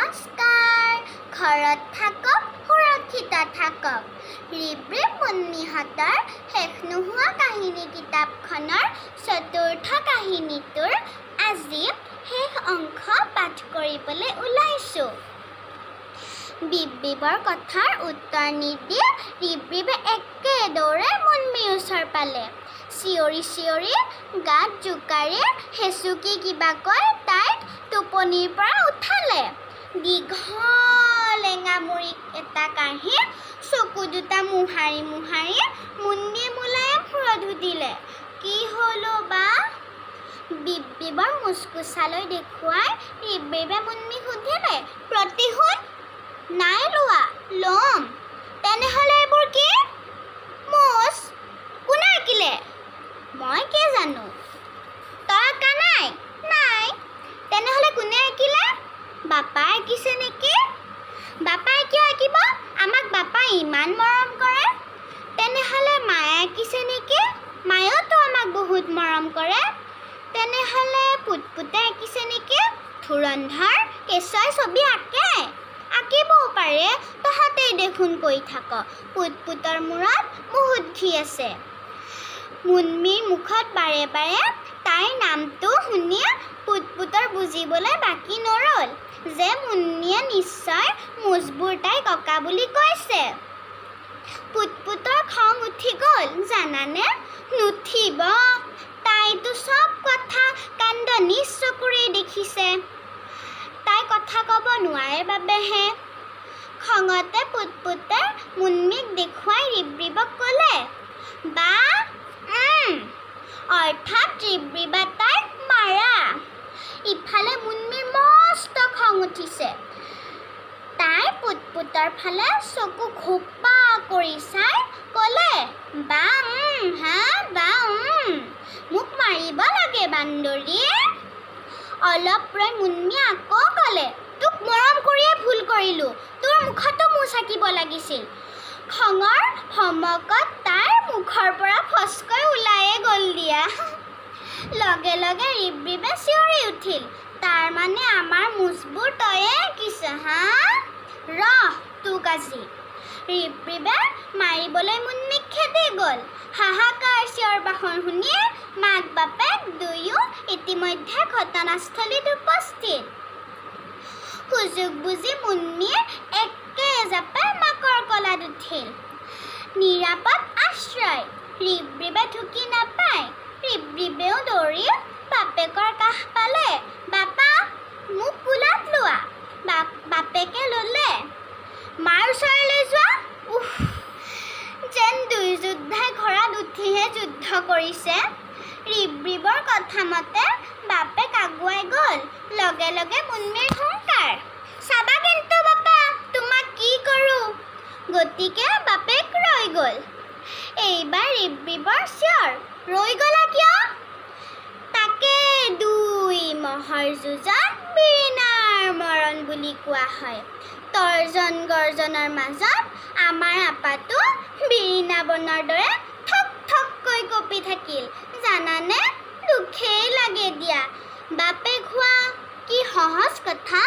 নমস্কাৰ ঘৰত থাকক সুৰক্ষিত থাকক ৰিব্ৰিব মুন্মিহঁতৰ শেষ নোহোৱা কাহিনী কিতাপখনৰ চতুৰ্থ কাহিনীটোৰ আজি শেষ অংশ পাঠ কৰিবলৈ ওলাইছোঁ। বিব্বিবৰ কথাৰ উত্তৰ নিদি ৰিব্ৰিবে একেদৰে মুন্মিৰ ওচৰ পালে। চিঞৰি চিঞৰি গাত জোকাৰি হেঁচুকি কিবা কৈ তাইক টোপনিৰ পৰা উঠালে। দীঘল এঙামুৰি এটা কাঢ়ি চকু দুটা মোহাৰি মোহাৰি মুন্মিয়ে মোলায়েম সুৰধু দিলে। কি হলো বা? বিব্বিবৰ মুচকুচালৈ দেখুৱাই ৰিব্ৰিবে মুন্মিক সুধিলে, প্ৰতিশোধ নাই লোৱা? ল'ম। তেনেহ'লে এইবোৰ কি? মুচ। কোনে আঁকিলে? মই কি জানো। তই আঁকা নাই? নাই। তেনেহ'লে কোনে আঁকিলে? বাপাই আঁকিছে নেকি? বাপাই কিয় আঁকিব? আমাক বাপাই ইমান মৰম কৰে। তেনেহ'লে মায়ে আঁকিছে নেকি? মায়েওতো আমাক বহুত মৰম কৰে। তেনেহ'লে পুতপুতে আঁকিছে নেকি? ধুৰন্ধৰ কেঁচুৱাই ছবি আঁকে। আঁকিবও পাৰে, তহঁতেই দেখোন কৈ থাক। পুতপুতৰ মূৰত বহুত ঘি আছে। মুন্মিৰ মুখত বাৰে বাৰে তাইৰ নামটো শুনি পুতপুতৰ বুজিবলৈ বাকী নৰল যে মুন্মিয়ে নিশ্চয় মুচবোৰ তাইক অঁকা বুলি কৈছে। পুতপুতৰ খং উঠি গ'ল জানানে? নুঠিব। তাইতো চব কথা কাণ্ড নিজ চকুৰেই দেখিছে। তাই কথা ক'ব নোৱাৰে বাবেহে। খঙতে পুতপুতে মুন্মিক দেখুৱাই ৰিব্ৰিবক ক'লে, বা অৰ্থাৎ ৰিব্ৰিবা তাইক মাৰা। ইফালে মুন্মিৰ মস্ত খং উঠিছে। তাই পুতপুতৰ ফালে চকু ঘোপা কৰি চাই ক'লে, বা মোক মাৰিব লাগে বান্দৰী। অলপ ৰৈ মুন্মিয়ে আকৌ ক'লে, তোক মৰম কৰিয়ে ভুল কৰিলোঁ। তোৰ মুখতো মুচ আঁকিব লাগিছিল। খঙৰ ভমকত তাইৰ মুখৰ পৰা ফচকৈ ওলায়ে গ'ল দিয়া। লগে লগে ৰিব্ৰিবে চিঞৰি উঠিল, তাৰ মানে আমাৰ মুচবোৰ তয়ে আঁকিছ হা? ৰহ তোক আজি। ৰিব্ৰিবে মাৰিবলৈ মুন্মিক খেদি গ'ল। হাহাকাৰ চিঞৰ বাখৰ শুনি মাক বাপেক দুয়ো ইতিমধ্যে ঘটনাস্থলীত উপস্থিত। সুযোগ বুজি মুন্মিয়ে একেজাপে মাকৰ কলাত উঠিল। নিৰাপদ আশ্ৰয়। ৰিব্ৰিবে ঢুকি নাপায়। ৰিব্ৰিবেও দৌৰি বাপেকৰ কাষ পালে। বাপা মোক কোলাত লোৱা। বাপেকে ল'লে। মাৰ ওচৰলৈ যোৱা। যেন দুই যোদ্ধাই ঘোঁৰাত উঠিহে যুদ্ধ কৰিছে। ৰিব্ৰিবৰ কথা মতে বাপেক আগুৱাই গ'ল। লগে লগে মুন্মিৰ হুংকাৰ, চাবা কিন্তু বাপা তোমাক কি কৰোঁ। গতিকে বাপেক ৰৈ গ'ল। এইবাৰ ৰিব্ৰিবৰ চিঞৰ, ৰৈ গ'লা কিয়? তাকে দুই মহৰ যুঁজত বিৰিণাৰ মৰণ বুলি কোৱা হয়। তৰ্জন গৰ্জনৰ মাজত আমাৰ আপাটো বিৰিণা বনৰ দৰে ঠক ঠককৈ কঁপি থাকিল জানানে? দুখেই লাগে দিয়া। বাপেক হোৱা কি সহজ কথা।